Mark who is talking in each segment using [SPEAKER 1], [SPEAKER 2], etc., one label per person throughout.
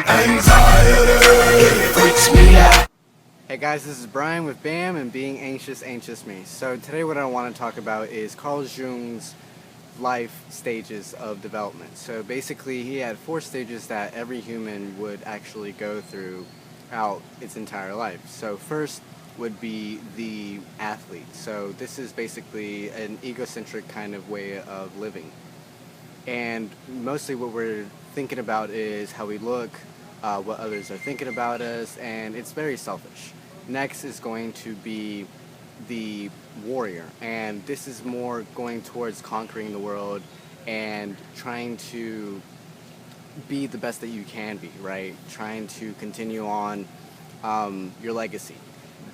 [SPEAKER 1] Anxiety, it freaks me out.
[SPEAKER 2] Hey guys, this is Brian with BAM and Being Anxious, Anxious Me. So today what I want to talk about is Carl Jung's life stages of development. So basically he had 4 stages that every human would actually go through out its entire life. So first would be the athlete. So this is basically an egocentric kind of way of living. And mostly what we're thinking about is how we look, what others are thinking about us, and it's very selfish. Next is going to be the warrior, and this is more going towards conquering the world and trying to be the best that you can be, right? Trying to continue on your legacy.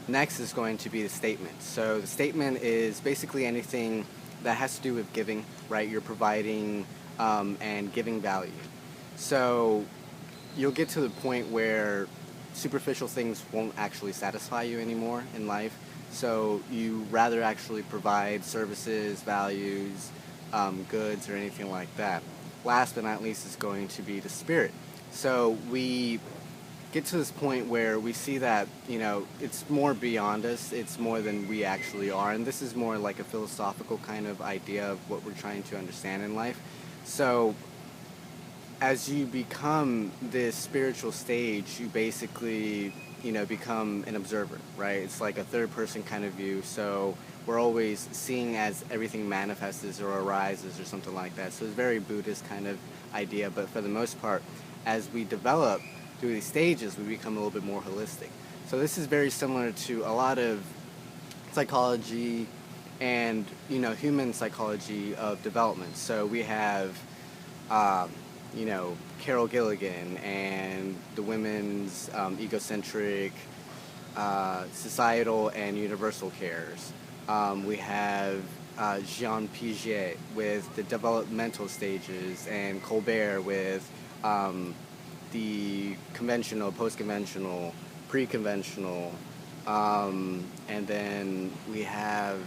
[SPEAKER 2] Next is going to be the statement. So the statement is basically anything that has to do with giving, right? You're providing and giving value. So you'll get to the point where superficial things won't actually satisfy you anymore in life. So you rather actually provide services, values, goods, or anything like that. Last but not least is going to be the spirit. So we get to this point where we see that, it's more beyond us, it's more than we actually are, and this is more like a philosophical kind of idea of what we're trying to understand in life. So as you become this spiritual stage, you basically, become an observer, right? It's like a third person kind of view, so we're always seeing as everything manifests or arises or something like that. So it's a very Buddhist kind of idea, but for the most part, as we develop through these stages, we become a little bit more holistic. So this is very similar to a lot of psychology and, human psychology of development. So we have Carol Gilligan and the women's egocentric societal and universal cares. We have Jean Piaget with the developmental stages, and Colbert with the conventional, post-conventional, pre-conventional, and then we have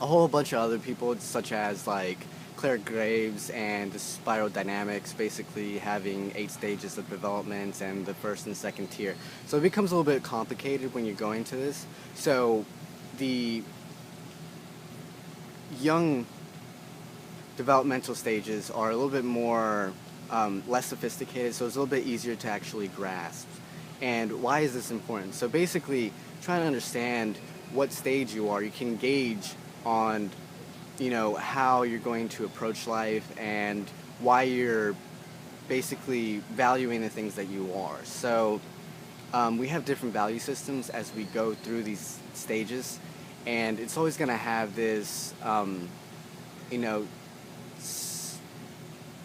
[SPEAKER 2] a whole bunch of other people such as like Claire Graves and the spiral dynamics, basically having 8 stages of development and the first and second tier. So it becomes a little bit complicated when you're going to this. So the young developmental stages are a little bit more less sophisticated, so it's a little bit easier to actually grasp. And why is this important? So basically, trying to understand what stage you are, you can gauge on how you're going to approach life and why you're basically valuing the things that you are. So we have different value systems as we go through these stages, and it's always going to have this,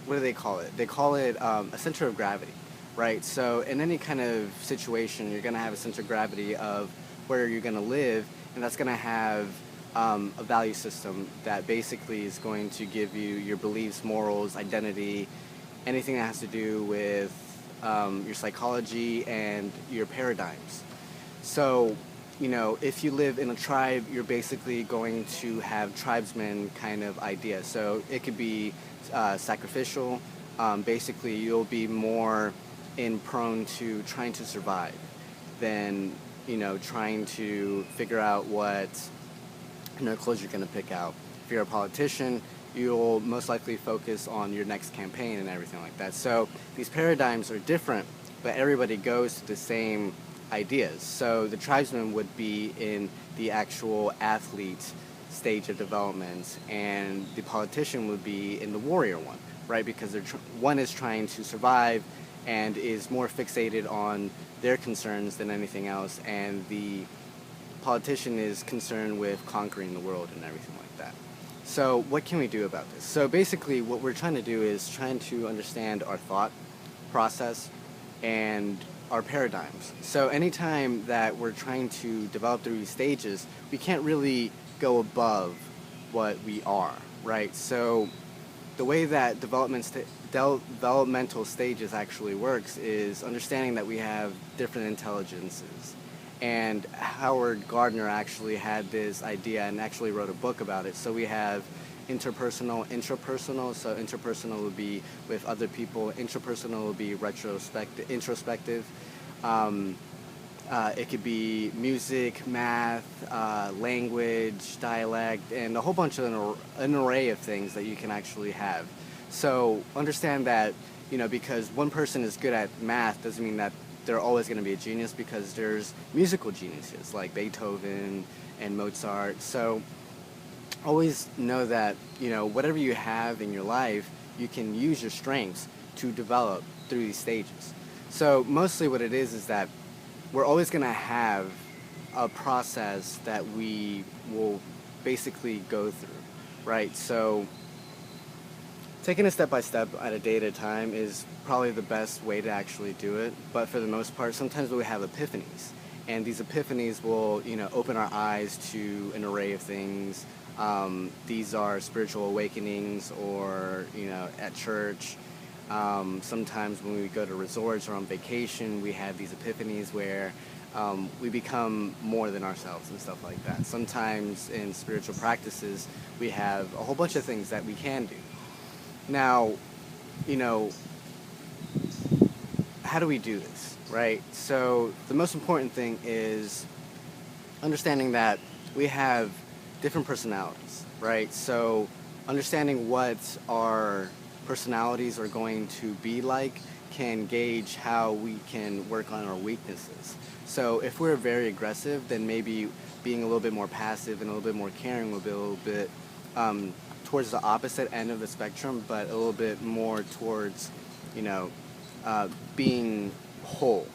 [SPEAKER 2] what do they call it? They call it a center of gravity, right? So in any kind of situation, you're going to have a center of gravity of where you're going to live, and that's going to have a value system that basically is going to give you your beliefs, morals, identity, anything that has to do with your psychology and your paradigms. So, if you live in a tribe, you're basically going to have tribesman kind of idea. So it could be sacrificial. Basically, you'll be more prone to trying to survive than, trying to figure out what clothes you're going to pick out. If you're a politician, you'll most likely focus on your next campaign and everything like that. So these paradigms are different, but everybody goes to the same ideas. So the tribesman would be in the actual athlete stage of development, and the politician would be in the warrior one, right? Because one is trying to survive and is more fixated on their concerns than anything else, and the politician is concerned with conquering the world and everything like that. So what can we do about this? So basically what we're trying to do is trying to understand our thought process and our paradigms. So anytime that we're trying to develop through these stages, we can't really go above what we are, right? So the way that developmental stages actually works is understanding that we have different intelligences. And Howard Gardner actually had this idea and actually wrote a book about it. So we have interpersonal, intrapersonal. So interpersonal would be with other people. Intrapersonal would be introspective. Um, it could be music, math, language, dialect, and a whole bunch of an array of things that you can actually have. So understand that, because one person is good at math doesn't mean that they're always going to be a genius, because there's musical geniuses like Beethoven and Mozart. So always know that, whatever you have in your life, you can use your strengths to develop through these stages. So mostly what it is that we're always going to have a process that we will basically go through, right? So taking it step by step at a day at a time is probably the best way to actually do it. But for the most part, sometimes we have epiphanies. And these epiphanies will, open our eyes to an array of things. These are spiritual awakenings, or, at church. Sometimes when we go to resorts or on vacation, we have these epiphanies where we become more than ourselves and stuff like that. Sometimes in spiritual practices, we have a whole bunch of things that we can do. Now, how do we do this, right? So the most important thing is understanding that we have different personalities, right? So understanding what our personalities are going to be like can gauge how we can work on our weaknesses. So if we're very aggressive, then maybe being a little bit more passive and a little bit more caring will be a little bit towards the opposite end of the spectrum, but a little bit more towards, being whole,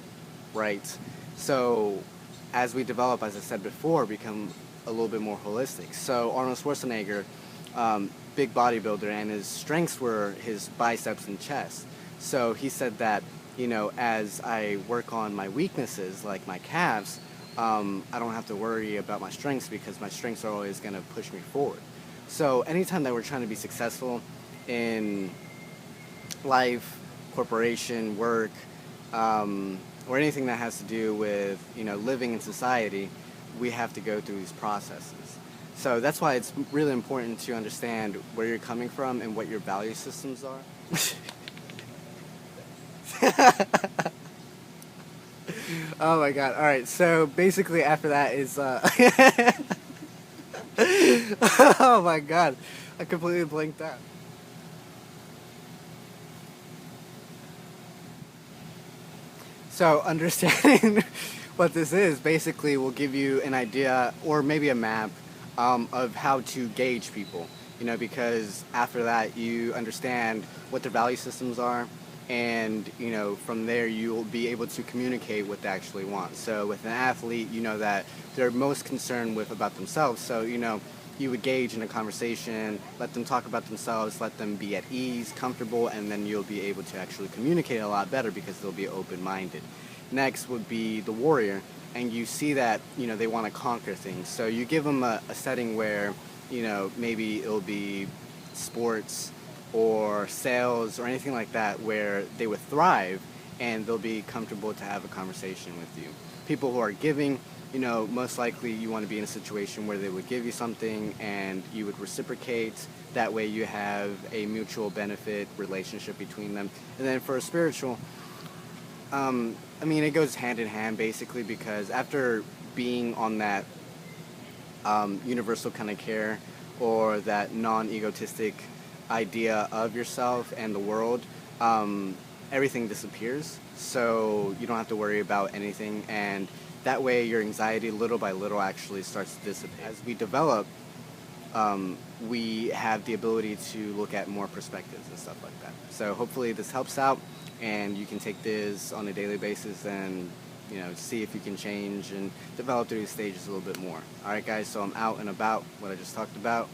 [SPEAKER 2] right? So as we develop, as I said before, become a little bit more holistic. So Arnold Schwarzenegger, big bodybuilder, and his strengths were his biceps and chest. So he said that, as I work on my weaknesses, like my calves, I don't have to worry about my strengths, because my strengths are always going to push me forward. So anytime that we're trying to be successful in life, corporation, work, or anything that has to do with, living in society, we have to go through these processes. So that's why it's really important to understand where you're coming from and what your value systems are. Oh my god. Alright, so basically after that is oh my god. I completely blanked out. So understanding what this is basically will give you an idea, or maybe a map, of how to gauge people. Because after that you understand what their value systems are, and from there you'll be able to communicate what they actually want. So with an athlete, that they're most concerned with about themselves. So you would gauge in a conversation, let them talk about themselves, let them be at ease, comfortable, and then you'll be able to actually communicate a lot better, because they'll be open-minded. Next would be the warrior, and you see that they want to conquer things. So you give them a setting where maybe it'll be sports or sales or anything like that, where they would thrive and they'll be comfortable to have a conversation with you. People who are giving, most likely you want to be in a situation where they would give you something and you would reciprocate. That way you have a mutual benefit relationship between them. And then for a spiritual, it goes hand in hand basically, because after being on that universal kind of care, or that non-egotistic idea of yourself and the world, everything disappears. So you don't have to worry about anything, and that way your anxiety little by little actually starts to dissipate. As we develop, we have the ability to look at more perspectives and stuff like that. So hopefully this helps out, and you can take this on a daily basis and see if you can change and develop through these stages a little bit more. Alright guys, so I'm out and about what I just talked about.